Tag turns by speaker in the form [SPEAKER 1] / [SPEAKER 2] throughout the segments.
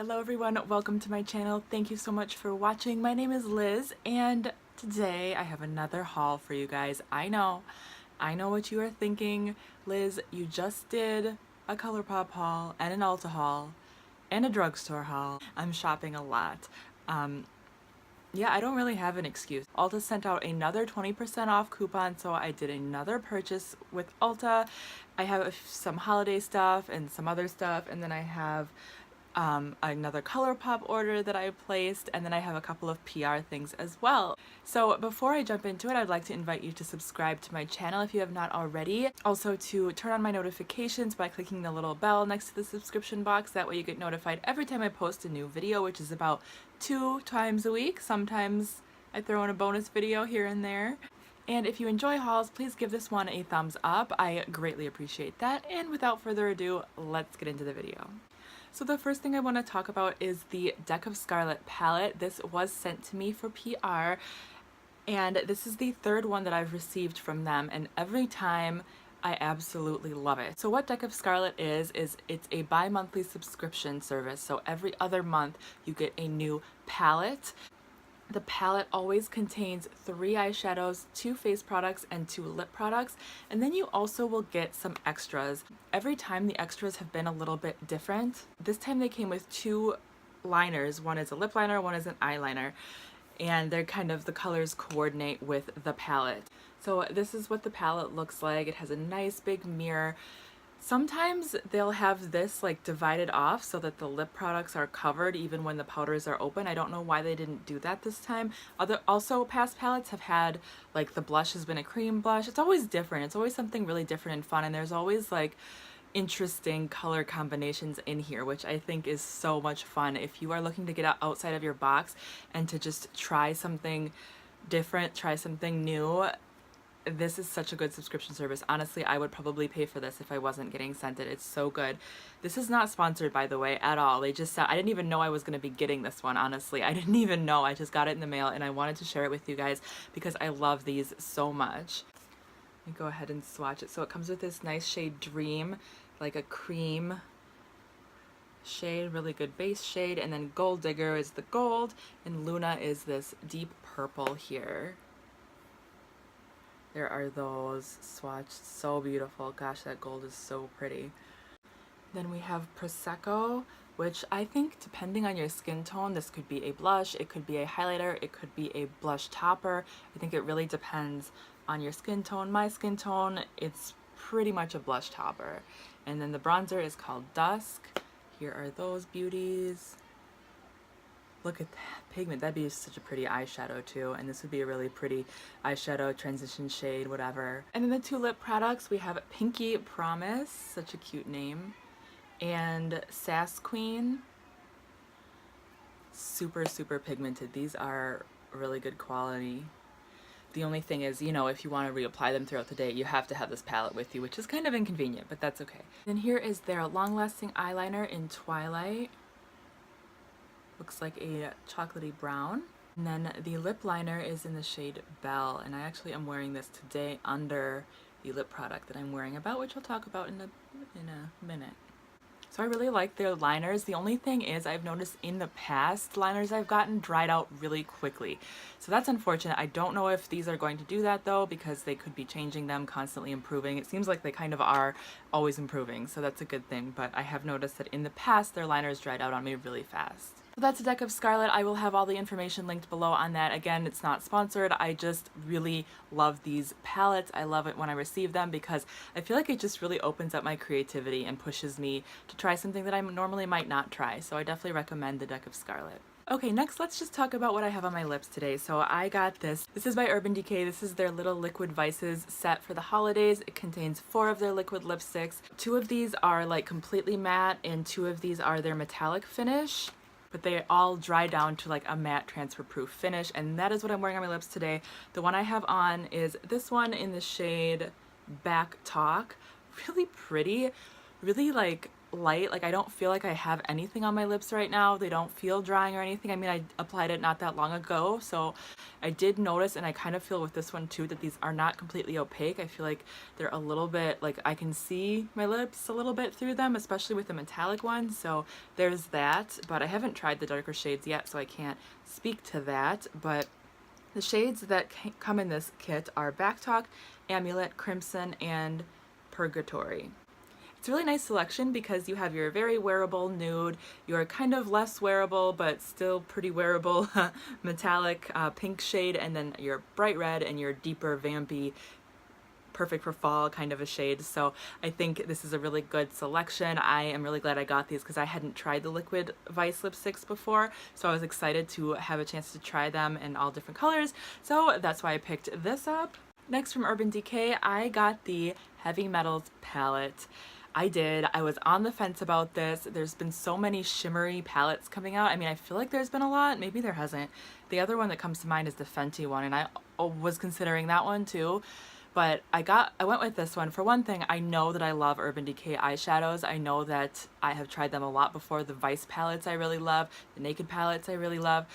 [SPEAKER 1] Hello everyone, welcome to my channel. Thank you so much for watching. My name is Liz and today I have another haul for you guys. I know what you are thinking. Liz, you just did a ColourPop haul and an Ulta haul and a drugstore haul. I'm shopping a lot. Yeah, I don't really have an excuse. Ulta sent out another 20% off coupon, so I did another purchase with Ulta. I have some holiday stuff and some other stuff, and then I have another ColourPop order that I placed, and then I have a couple of PR things as well. So before I jump into it, I'd like to invite you to subscribe to my channel if you have not already. Also to turn on my notifications by clicking the little bell next to the subscription box. That way you get notified every time I post a new video, which is about 2 times a week. Sometimes I throw in a bonus video here and there. And if you enjoy hauls, please give this one a thumbs up. I greatly appreciate that. And without further ado, let's get into the video. So the first thing I want to talk about is the Deck of Scarlet palette. This was sent to me for PR, and this is the third one that I've received from them, and every time I absolutely love it. So what Deck of Scarlet is it's a bi-monthly subscription service. So every other month you get a new palette. The palette always contains 3 eyeshadows, 2 face products, and 2 lip products, and then you also will get some extras. Every time the extras have been a little bit different. This time they came with 2 liners. One is a lip liner, one is an eyeliner, and they're kind of, the colors coordinate with the palette. So this is what the palette looks like. It has a nice big mirror. Sometimes they'll have this like divided off so that the lip products are covered even when the powders are open. I don't know why they didn't do that this time. Also past palettes have had like the blush has been a cream blush. It's always different. It's always something really different and fun, and there's always like interesting color combinations in here, which I think is so much fun. If you are looking to get outside of your box and to just try something different, try something new, this is such a good subscription service. Honestly, I would probably pay for this if I wasn't getting sent it. It's so good. This is not sponsored, by the way, at all. They just I didn't even know I was going to be getting this one, honestly. I didn't even know. I just got it in the mail, and I wanted to share it with you guys because I love these so much. Let me go ahead and swatch it. So it comes with this nice shade Dream, like a cream shade, really good base shade, and then Gold Digger is the gold, and Luna is this deep purple here. There are those swatched, so beautiful. Gosh, that gold is so pretty. Then we have Prosecco, which I think depending on your skin tone, this could be a blush, it could be a highlighter, it could be a blush topper. I think it really depends on your skin tone. My skin tone, it's pretty much a blush topper. And then the bronzer is called Dusk. Here are those beauties. Look at that pigment. That'd be such a pretty eyeshadow too, and this would be a really pretty eyeshadow, transition shade, whatever. And then the 2 lip products, we have Pinky Promise, such a cute name, and Sass Queen. Super pigmented. These are really good quality. The only thing is, you know, if you want to reapply them throughout the day, you have to have this palette with you, which is kind of inconvenient, but that's okay. Then here is their long-lasting eyeliner in Twilight. Looks like a chocolatey brown. And then the lip liner is in the shade Belle, and I actually am wearing this today under the lip product that I'm wearing about, which I'll talk about in a minute. So I really like their liners. The only thing is I've noticed in the past liners I've gotten dried out really quickly. So that's unfortunate. I don't know if these are going to do that though, because they could be changing them, constantly improving. It seems like they kind of are always improving, so that's a good thing. But I have noticed that in the past their liners dried out on me really fast. So that's a Deck of Scarlet. I will have all the information linked below on that. Again, it's not sponsored. I just really love these palettes. I love it when I receive them because I feel like it just really opens up my creativity and pushes me to try something that I normally might not try. So I definitely recommend the Deck of Scarlet. Okay, next let's just talk about what I have on my lips today. So I got this. This is by Urban Decay. This is their little Liquid Vices set for the holidays. It contains 4 of their liquid lipsticks. 2 of these are like completely matte, and 2 of these are their metallic finish. But they all dry down to like a matte transfer proof finish, and that is what I'm wearing on my lips today. The one I have on is this one in the shade Back Talk. Really pretty, really like light. Like, I don't feel like I have anything on my lips right now. They don't feel drying or anything. I mean, I applied it not that long ago, so I did notice, and I kind of feel with this one too, that these are not completely opaque. I feel like they're a little bit, like, I can see my lips a little bit through them, especially with the metallic one, so there's that. But I haven't tried the darker shades yet, so I can't speak to that. But the shades that come in this kit are Backtalk, Amulet, Crimson, and Purgatory. It's a really nice selection because you have your very wearable nude, your kind of less wearable but still pretty wearable metallic pink shade, and then your bright red and your deeper vampy, perfect for fall kind of a shade. So I think this is a really good selection. I am really glad I got these because I hadn't tried the liquid Vice lipsticks before, so I was excited to have a chance to try them in all different colors, so that's why I picked this up. Next, from Urban Decay, I got the Heavy Metals palette. I did. I was on the fence about this. There's been so many shimmery palettes coming out. I mean, I feel like there's been a lot. Maybe there hasn't. The other one that comes to mind is the Fenty one, and I was considering that one too. But I went with this one. For one thing, I know that I love Urban Decay eyeshadows. I know that I have tried them a lot before. The Vice palettes I really love. The Naked palettes I really love.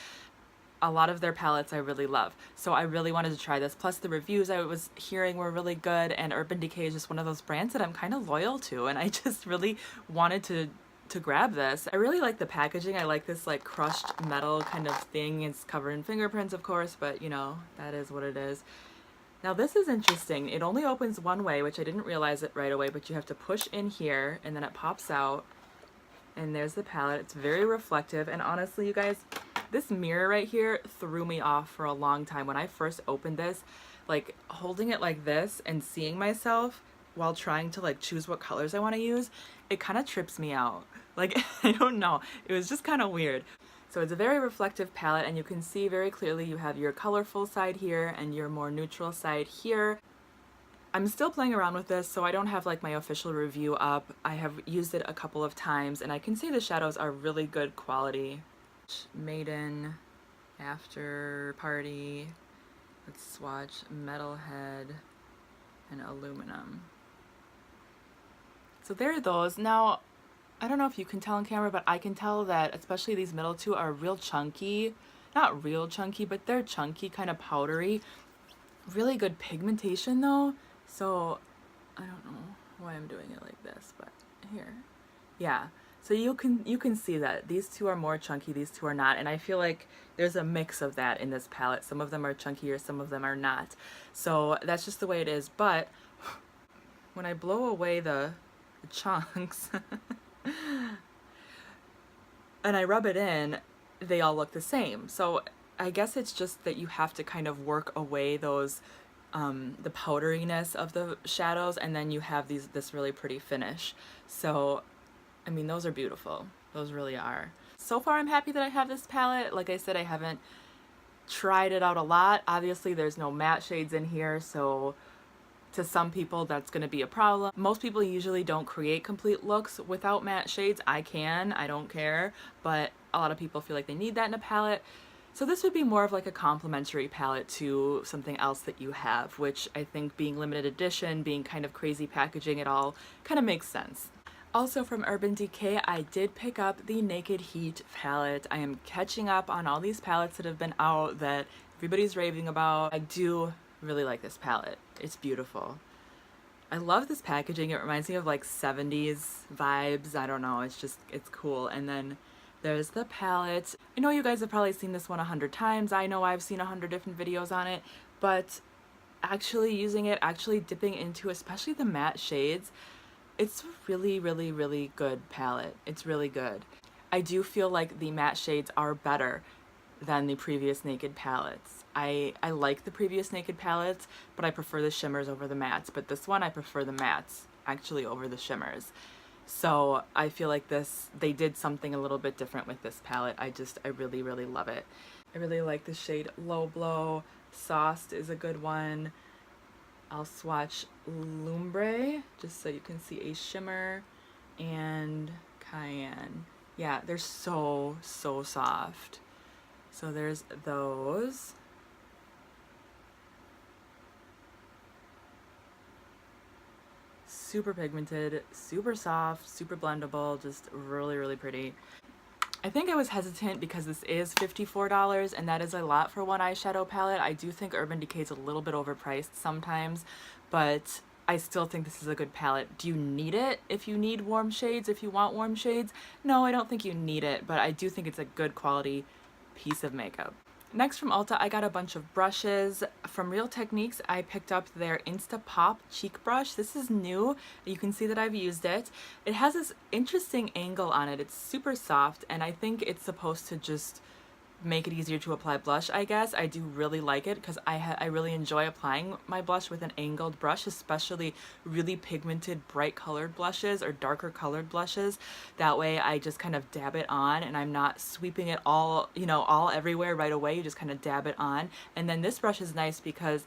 [SPEAKER 1] A lot of their palettes I really love. So I really wanted to try this. Plus the reviews I was hearing were really good, and Urban Decay is just one of those brands that I'm kind of loyal to, and I just really wanted to grab this. I really like the packaging. I like this like crushed metal kind of thing. It's covered in fingerprints, of course, but you know, that is what it is. Now this is interesting. It only opens one way, which I didn't realize it right away, but you have to push in here and then it pops out, and there's the palette. It's very reflective, and honestly, you guys, this mirror right here threw me off for a long time. When I first opened this, like holding it like this and seeing myself while trying to like choose what colors I want to use, it kind of trips me out. Like, I don't know, it was just kind of weird. So it's a very reflective palette, and you can see very clearly you have your colorful side here and your more neutral side here. I'm still playing around with this, so I don't have like my official review up. I have used it a couple of times, and I can say the shadows are really good quality. Maiden, After Party, let's swatch Metalhead, and Aluminum. So there are those. Now, I don't know if you can tell on camera, but I can tell that especially these middle two are real chunky. Not real chunky, but they're chunky, kind of powdery. Really good pigmentation though. So I don't know why I'm doing it like this, but here. Yeah. So you can see that these two are more chunky, these two are not, and I feel like there's a mix of that in this palette. Some of them are chunkier, some of them are not. So that's just the way it is. But when I blow away the chunks and I rub it in, they all look the same. So I guess it's just that you have to kind of work away those the powderiness of the shadows, and then you have this really pretty finish. So I mean, those are beautiful. Those really are. So far, I'm happy that I have this palette. Like I said, I haven't tried it out a lot. Obviously, there's no matte shades in here, so to some people, that's going to be a problem. Most people usually don't create complete looks without matte shades. I can, I don't care, but a lot of people feel like they need that in a palette. So this would be more of like a complementary palette to something else that you have, which I think being limited edition, being kind of crazy packaging, it all kind of makes sense. Also from Urban Decay, I did pick up the Naked Heat palette. I am catching up on all these palettes that have been out that everybody's raving about. I do really like this palette. It's beautiful. I love this packaging. It reminds me of like 70s vibes. I don't know, it's cool. And then there's the palette. I know you guys have probably seen this one 100 times. I know I've seen 100 different videos on it, but actually using it, actually dipping into especially the matte shades, it's a really, really, really good palette. It's really good. I do feel like the matte shades are better than the previous Naked palettes. I like the previous Naked palettes, but I prefer the shimmers over the mattes. But this one, I prefer the mattes actually over the shimmers. So I feel like they did something a little bit different with this palette. I really, really love it. I really like the shade Low Blow. Sauced is a good one. I'll swatch Lumbre just so you can see a shimmer, and Cayenne. Yeah, they're so soft. So there's those. super pigmented, super soft, super blendable, just really, really pretty. I think I was hesitant because this is $54 and that is a lot for one eyeshadow palette. I do think Urban Decay is a little bit overpriced sometimes, but I still think this is a good palette. Do you need it if you need warm shades, if you want warm shades? No, I don't think you need it, but I do think it's a good quality piece of makeup. Next from Ulta, I got a bunch of brushes. From Real Techniques, I picked up their Instapop cheek brush. This is new. You can see that I've used it. It has this interesting angle on it. It's super soft, and I think it's supposed to just make it easier to apply blush, I guess. I do really like it because I really enjoy applying my blush with an angled brush, especially really pigmented, bright colored blushes or darker colored blushes. That way I just kind of dab it on and I'm not sweeping it all, you know, all everywhere right away. You just kind of dab it on. And then this brush is nice because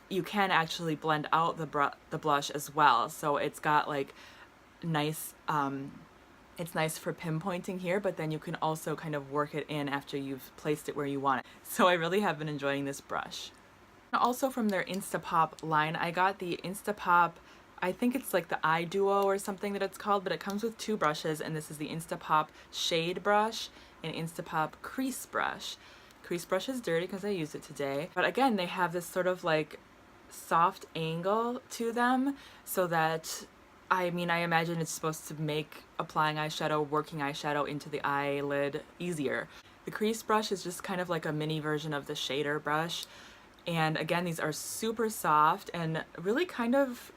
[SPEAKER 1] you can actually blend out the blush as well. So it's got like nice, it's nice for pinpointing here, but then you can also kind of work it in after you've placed it where you want it. So I really have been enjoying this brush. Also from their Instapop line, I got the Instapop, I think it's like the Eye Duo or something that it's called, but it comes with two brushes, and this is the Instapop Shade Brush and Instapop Crease Brush. Crease brush is dirty because I used it today. But again, they have this sort of like soft angle to them so that I mean, I imagine it's supposed to make applying eyeshadow, working eyeshadow into the eyelid easier. The crease brush is just kind of like a mini version of the shader brush. And again, these are super soft and really kind of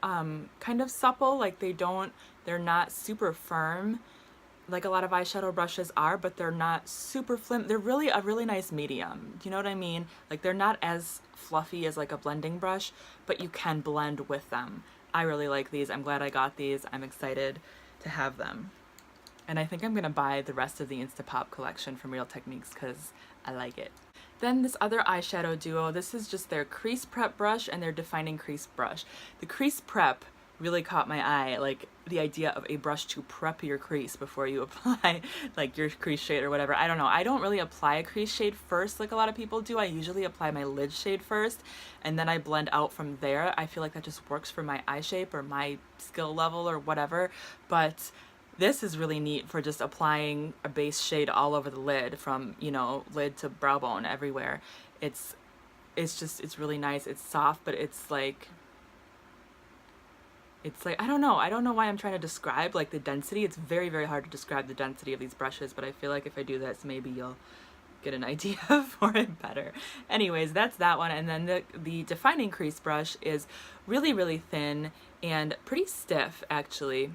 [SPEAKER 1] supple. Like they're not super firm like a lot of eyeshadow brushes are, but they're not super flim. They're really a really nice medium. Do you know what I mean? Like they're not as fluffy as like a blending brush, but you can blend with them. I really like these. I'm glad I got these. I'm excited to have them. And I think I'm gonna buy the rest of the Instapop collection from Real Techniques because I like it. Then this other eyeshadow duo, this is just their crease prep brush and their defining crease brush. The crease prep really caught my eye, like the idea of a brush to prep your crease before you apply like your crease shade or whatever. I don't know. I don't really apply a crease shade first like a lot of people do. I usually apply my lid shade first and then I blend out from there. I feel like that just works for my eye shape or my skill level or whatever. But this is really neat for just applying a base shade all over the lid from, you know, lid to brow bone everywhere. It's really nice. It's soft, but it's like I don't know why I'm trying to describe like the density. It's very, very hard to describe the density of these brushes, but I feel like if I do this, maybe you'll get an idea for it better. Anyways, that's that one. And then the defining crease brush is really, really thin and pretty stiff actually,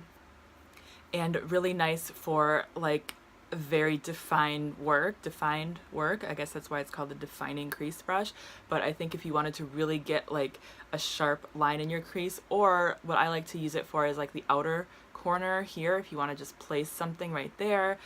[SPEAKER 1] and really nice for like very defined work. I guess that's why it's called the defining crease brush. But I think if you wanted to really get like a sharp line in your crease, or what I like to use it for is like the outer corner here, if you want to just place something right there.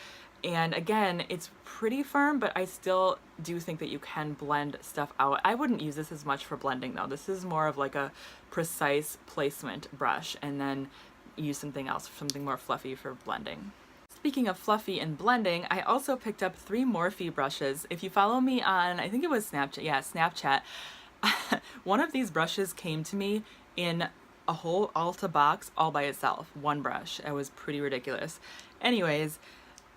[SPEAKER 1] And again, it's pretty firm, but I still do think that you can blend stuff out. I wouldn't use this as much for blending though. This is more of like a precise placement brush, and then use something else, something more fluffy for blending. Speaking of fluffy and blending, I also picked up 3 Morphe brushes. If you follow me on, I think it was Snapchat, yeah, Snapchat, one of these brushes came to me in a whole Ulta box all by itself, one brush. It was pretty ridiculous. Anyways,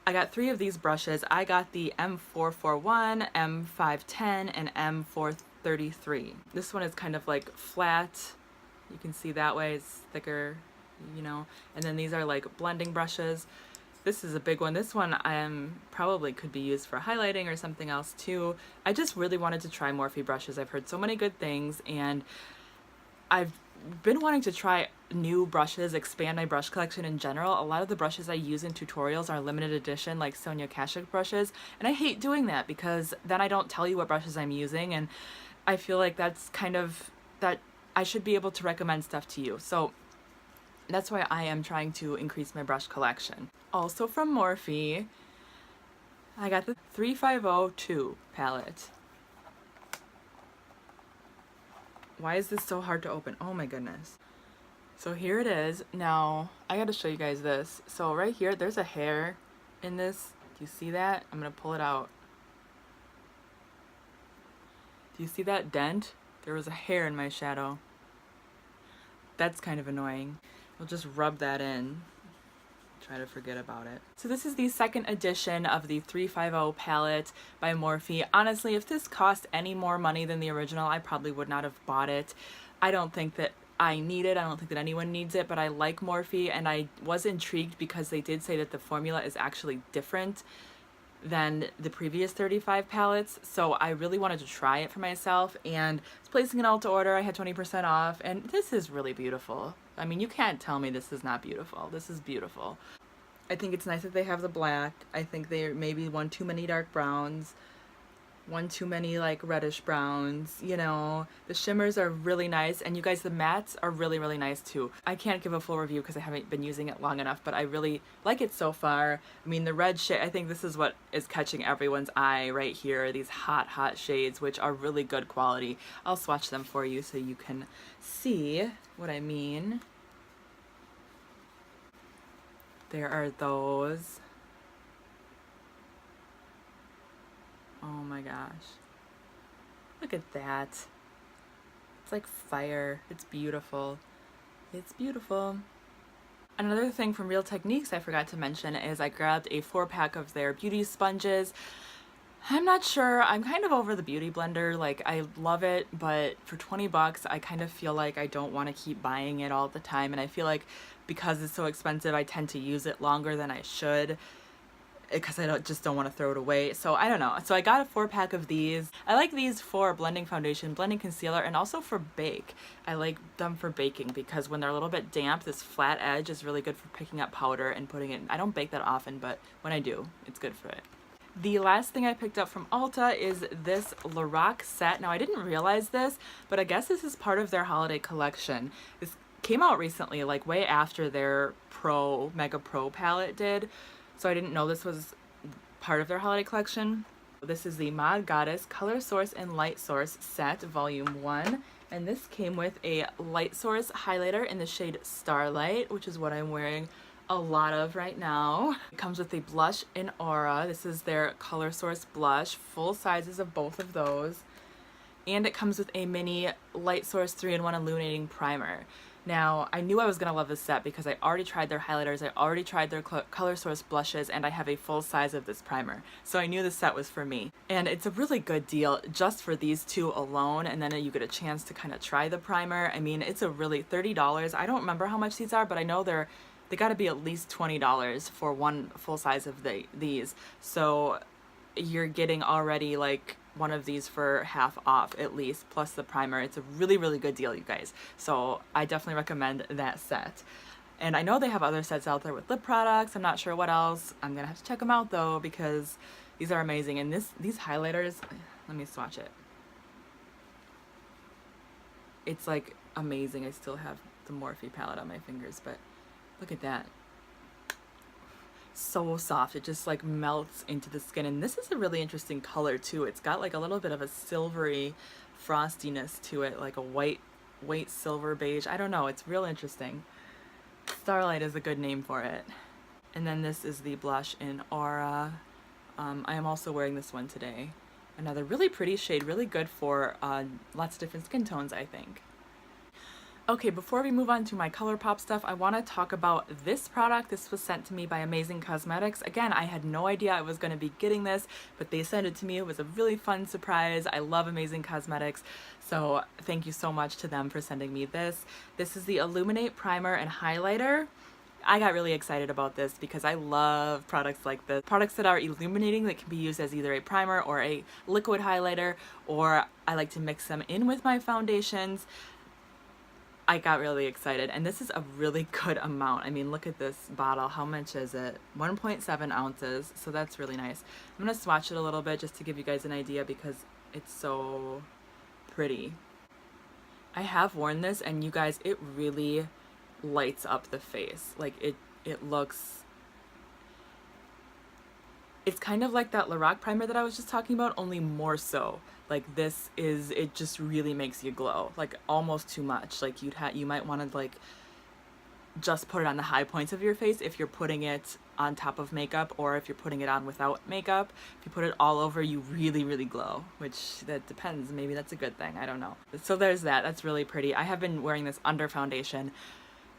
[SPEAKER 1] I got 3 of these brushes. I got the M441, M510, and M433. This one is kind of like flat. You can see that way, it's thicker, you know, and then these are like blending brushes. This is a big one. This one probably could be used for highlighting or something else too. I just really wanted to try Morphe brushes. I've heard so many good things, and I've been wanting to try new brushes, expand my brush collection in general. A lot of the brushes I use in tutorials are limited edition, like Sonia Kashuk brushes, and I hate doing that because then I don't tell you what brushes I'm using, and I feel like that's kind of, that I should be able to recommend stuff to you. So that's why I am trying to increase my brush collection. Also from Morphe, I got the 3502 palette. Why is this so hard to open? Oh my goodness. So here it is. Now, I gotta show you guys this. So right here, there's a hair in this. Do you see that? I'm gonna pull it out. Do you see that dent? There was a hair in my shadow. That's kind of annoying. we'll just rub that in. Try to forget about it. So this is the second edition of the 350 palette by Morphe. Honestly, if this cost any more money than the original, I probably would not have bought it. I don't think that I need it. I don't think that anyone needs it, but I like Morphe, and I was intrigued because they did say that the formula is actually different than the previous 35 palettes, so I really wanted to try it for myself, and I was placing an Ulta order. I had 20% off, and this is really beautiful. I mean, you can't tell me this is not beautiful. This is beautiful. I think it's nice that they have the black. I think there maybe one too many dark browns, one too many like reddish browns, you know. The shimmers are really nice, and you guys, the mattes are really, really nice too. I can't give a full review because I haven't been using it long enough, but I really like it so far. I mean, the red shade, I think this is what is catching everyone's eye right here, these hot, hot shades, which are really good quality. I'll swatch them for you so you can see what I mean. There are those. Oh my gosh. Look at that. It's like fire. It's beautiful. It's beautiful. Another thing from Real Techniques I forgot to mention is I grabbed a 4-pack of their beauty sponges. I'm not sure. I'm kind of over the beauty blender. Like, I love it, but for 20 bucks, I kind of feel like I don't want to keep buying it all the time. And I feel like because it's so expensive, I tend to use it longer than I should, because I just don't want to throw it away. So I don't know. So I got a 4-pack of these. I like these for blending foundation, blending concealer, and also for bake. I like them for baking because when they're a little bit damp, this flat edge is really good for picking up powder and putting it in. I don't bake that often, but when I do, it's good for it. The last thing I picked up from Ulta is this Lorac set. Now, I didn't realize this, but I guess this is part of their holiday collection. This came out recently, like way after their Mega Pro palette did. So I didn't know this was part of their holiday collection. This is the Mod Goddess Color Source and Light Source set, volume 1. And this came with a light source highlighter in the shade Starlight, which is what I'm wearing a lot of right now. It comes with a blush in Aura. This is their Color Source blush, full sizes of both of those. And it comes with a mini Light Source 3-in-1 illuminating primer. Now, I knew I was going to love this set because I already tried their highlighters, I already tried their Color Source blushes, and I have a full size of this primer. So I knew this set was for me. And it's a really good deal just for these two alone, and then you get a chance to kind of try the primer. I mean, it's a really $30. I don't remember how much these are, but I know they got to be at least $20 for one full size of these. So you're getting already like one of these for half off at least, plus the primer. It's a really, really good deal, you guys. So I definitely recommend that set. And I know they have other sets out there with lip products. I'm not sure what else. I'm gonna have to check them out though, because these are amazing. And these highlighters, let me swatch it. It's like amazing. I still have the Morphe palette on my fingers, but look at that. So soft. It just like melts into the skin, and this is a really interesting color too. It's got like a little bit of a silvery frostiness to it, like a white silver beige. I don't know, it's real interesting. Starlight is a good name for it. And then this is the blush in Aura. I am also wearing this one today. Another really pretty shade, really good for lots of different skin tones, I think. Okay, before we move on to my ColourPop stuff, I want to talk about this product. This was sent to me by Amazing Cosmetics. Again, I had no idea I was going to be getting this, but they sent it to me. It was a really fun surprise. I love Amazing Cosmetics, so thank you so much to them for sending me this. This is the Illuminate Primer and Highlighter. I got really excited about this because I love products like this. Products that are illuminating, that can be used as either a primer or a liquid highlighter, or I like to mix them in with my foundations. I got really excited, and this is a really good amount. I mean, look at this bottle. How much is it? 1.7 ounces, so that's really nice. I'm going to swatch it a little bit just to give you guys an idea because it's so pretty. I have worn this, and you guys, it really lights up the face. Like, it looks... It's kind of like that Lorac primer that I was just talking about, only more so. Like, this is, it just really makes you glow, like almost too much. Like, you might want to like just put it on the high points of your face if you're putting it on top of makeup, or if you're putting it on without makeup. If you put it all over, you really, really glow, which that depends. Maybe that's a good thing. I don't know. So there's that. That's really pretty. I have been wearing this under foundation.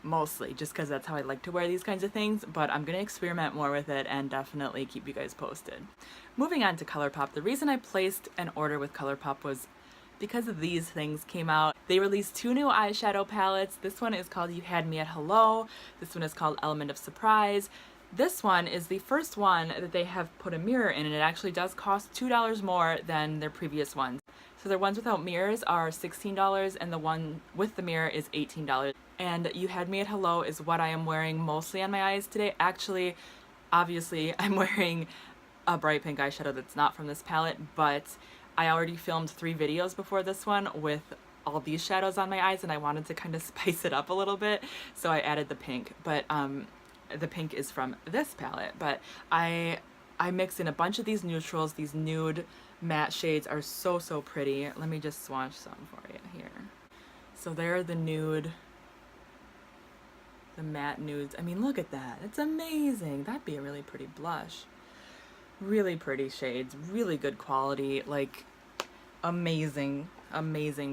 [SPEAKER 1] mostly just because that's how I like to wear these kinds of things, but I'm gonna experiment more with it and definitely keep you guys posted. Moving on to ColourPop, the reason I placed an order with ColourPop was because of these things came out. They released 2 new eyeshadow palettes. This one is called You Had Me at Hello. This one is called Element of Surprise. This one is the first one that they have put a mirror in, and it actually does cost $2 more than their previous ones. So their ones without mirrors are $16 and the one with the mirror is $18. And You Had Me at Hello is what I am wearing mostly on my eyes today. Actually, obviously, I'm wearing a bright pink eyeshadow that's not from this palette, but I already filmed 3 videos before this one with all these shadows on my eyes, and I wanted to kind of spice it up a little bit, so I added the pink. But the pink is from this palette, but I mixed in a bunch of these neutrals. These nude matte shades are so pretty. Let me just swatch some for you here. So they're the nude, the matte nudes. I mean, look at that. It's amazing. That'd be a really pretty blush. Really pretty shades, really good quality, like amazing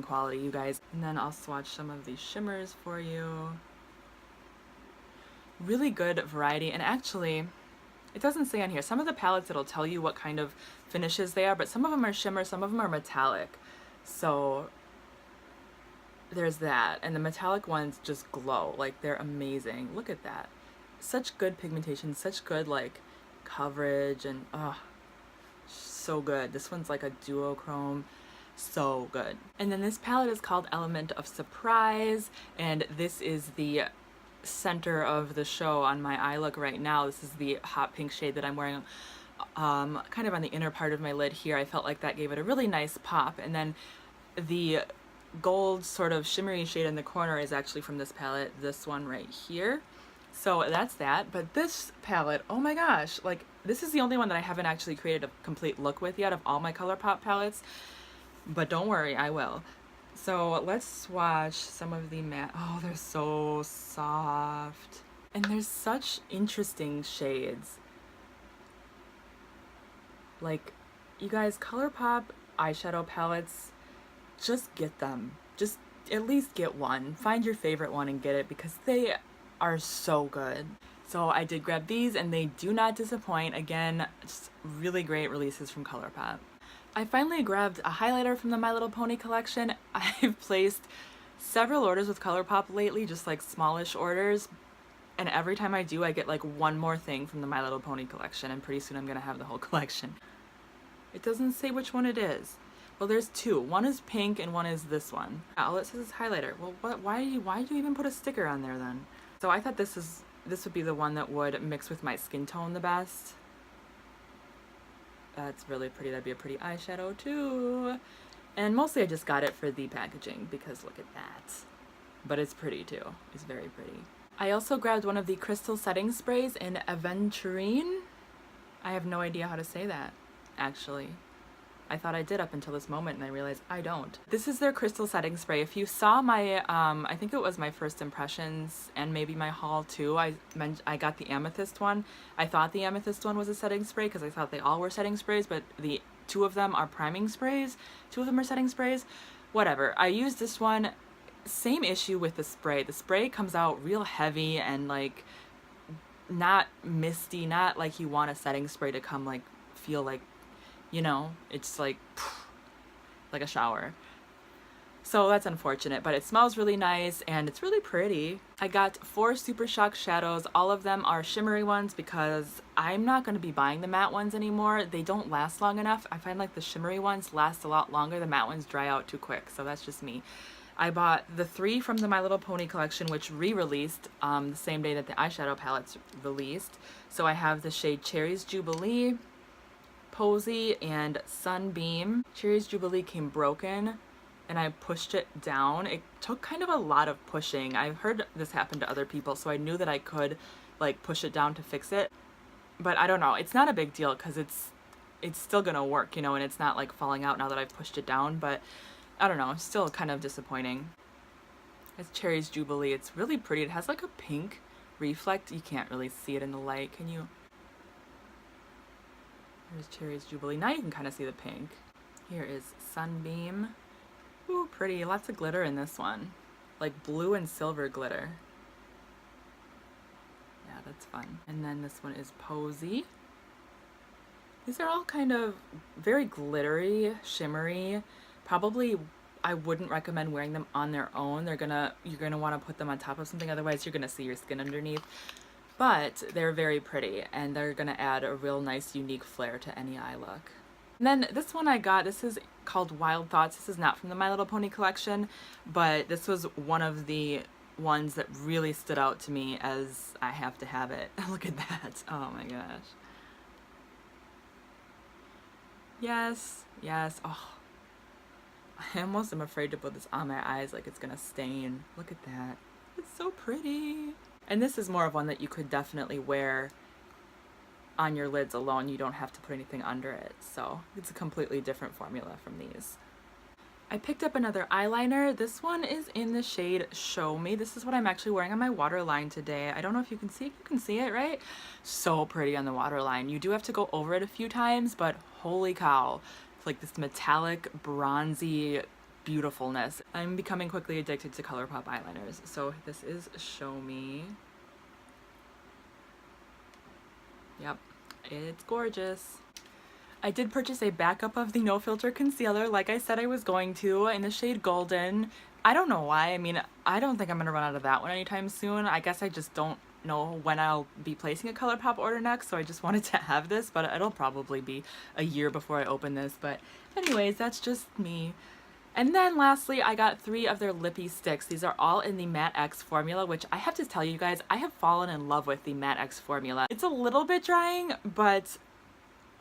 [SPEAKER 1] quality, you guys. And then I'll swatch some of these shimmers for you. Really good variety, and actually it doesn't say on here. Some of the palettes, it'll tell you what kind of finishes they are, but some of them are shimmer, some of them are metallic. So there's that, and the metallic ones just glow, like they're amazing. Look at that. Such good pigmentation, such good like coverage, and so good. This one's like a duochrome, so good. And then this palette is called Element of Surprise, and this is the center of the show on my eye look right now. This is the hot pink shade that I'm wearing kind of on the inner part of my lid here. I felt like that gave it a really nice pop, and then the gold sort of shimmery shade in the corner is actually from this palette, this one right here. So that's that. But this palette, oh my gosh, like this is the only one that I haven't actually created a complete look with yet of all my ColourPop palettes, but don't worry, I will. So let's swatch some of the matte. Oh, they're so soft, and there's such interesting shades. Like, you guys, ColourPop eyeshadow palettes, just get them. Just at least get one. Find your favorite one and get it, because they are so good. So I did grab these, and they do not disappoint. Again, just really great releases from ColourPop. I finally grabbed a highlighter from the My Little Pony collection. I've placed several orders with ColourPop lately, just like smallish orders, and every time I do, I get like one more thing from the My Little Pony collection, and pretty soon I'm gonna have the whole collection. It doesn't say which one it is. Well, there's 2. One is pink and one is this one. All it says is highlighter. Well, why do you even put a sticker on there then? So I thought this would be the one that would mix with my skin tone the best. That's really pretty. That'd be a pretty eyeshadow too. And mostly I just got it for the packaging because look at that. But it's pretty too. It's very pretty. I also grabbed one of the crystal setting sprays in Aventurine. I have no idea how to say that, actually. I thought I did up until this moment, and I realized I don't. This is their crystal setting spray. If you saw my, I think it was my first impressions and maybe my haul too, I got the amethyst one. I thought the amethyst one was a setting spray because I thought they all were setting sprays, but the 2 of them are priming sprays. 2 of them are setting sprays. Whatever. I used this one. Same issue with the spray. The spray comes out real heavy and like not misty, not like you want a setting spray to come like feel like, you know, it's like a shower. So that's unfortunate, but it smells really nice and it's really pretty. I got 4 Super Shock shadows. All of them are shimmery ones because I'm not going to be buying the matte ones anymore. They don't last long enough. I find like the shimmery ones last a lot longer. The matte ones dry out too quick, so that's just me. I bought the 3 from the My Little Pony collection, which re-released the same day that the eyeshadow palettes released. So I have the shade Cherry's Jubilee, Posy, and Sunbeam. Cherry's Jubilee came broken and I pushed it down. It took kind of a lot of pushing. I've heard this happen to other people, so I knew that I could like push it down to fix it. But I don't know, it's not a big deal because it's still gonna work, you know, and it's not like falling out now that I've pushed it down, but I don't know, it's still kind of disappointing. It's Cherry's Jubilee. It's really pretty. It has like a pink reflect. You can't really see it in the light, can you? Here's Cherry's Jubilee. Now you can kind of see the pink. Here is Sunbeam. Ooh, pretty. Lots of glitter in this one. Like blue and silver glitter. that's fun. And then this one is Posy. These are all kind of very glittery, shimmery. Probably I wouldn't recommend wearing them on their own. You're gonna want to put them on top of something, otherwise you're gonna see your skin underneath. But they're very pretty, and they're gonna add a real nice unique flair to any eye look. And then this one I got, this is called Wild Thoughts. This is not from the My Little Pony collection, but this was one of the ones that really stood out to me as I have to have it. Look at that. Oh my gosh. Yes, yes. Oh, I almost am afraid to put this on my eyes, like it's gonna stain. Look at that. It's so pretty. And this is more of one that you could definitely wear on your lids alone. You don't have to put anything under it. So it's a completely different formula from these. I picked up another eyeliner. This one is in the shade Show Me. This is what I'm actually wearing on my waterline today. I don't know if you can see it. You can see it, right? So pretty on the waterline. You do have to go over it a few times, but holy cow. It's like this metallic, bronzy beautifulness. I'm becoming quickly addicted to ColourPop eyeliners. So this is Show Me. Yep, it's gorgeous. I did purchase a backup of the No Filter Concealer, like I said I was going to, in the shade Golden. I don't know why. I mean, I don't think I'm going to run out of that one anytime soon. I guess I just don't know when I'll be placing a ColourPop order next, so I just wanted to have this, but it'll probably be a year before I open this. But anyways, that's just me. And then lastly, I got 3 of their lippy sticks. These are all in the Matte X formula, which I have to tell you guys, I have fallen in love with the Matte X formula. It's a little bit drying, but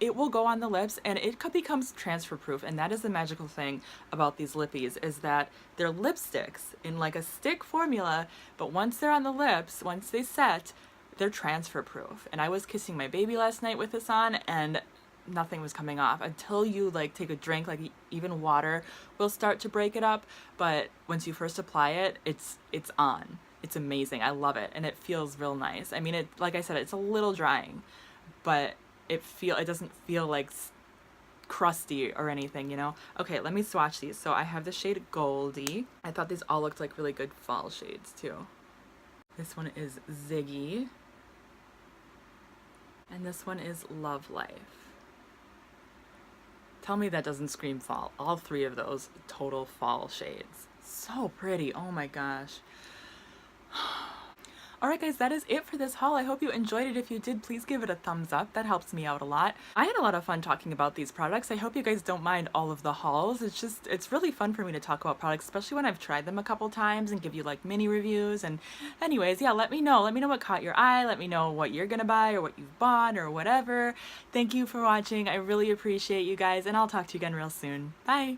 [SPEAKER 1] it will go on the lips and it becomes transfer proof. And that is the magical thing about these lippies, is that they're lipsticks in like a stick formula, but once they're on the lips, once they set, they're transfer proof. And I was kissing my baby last night with this on, and nothing was coming off until you like take a drink. Like even water will start to break it up, but once you first apply it, it's on. It's amazing. I love it, and it feels real nice. I mean, it, like I said, it's a little drying, but it doesn't feel like crusty or anything, you know? Okay, let me swatch these. So I have the shade Goldie. I thought these all looked like really good fall shades too. This one is Ziggy, and this one is Love Life. Tell me that doesn't scream fall. All 3 of those total fall shades. So pretty. Oh my gosh. Alright guys, that is it for this haul. I hope you enjoyed it. If you did, please give it a thumbs up. That helps me out a lot. I had a lot of fun talking about these products. I hope you guys don't mind all of the hauls. It's really fun for me to talk about products, especially when I've tried them a couple times and give you like mini reviews. And anyways, yeah, let me know. Let me know what caught your eye. Let me know what you're gonna buy or what you've bought or whatever. Thank you for watching. I really appreciate you guys, and I'll talk to you again real soon. Bye!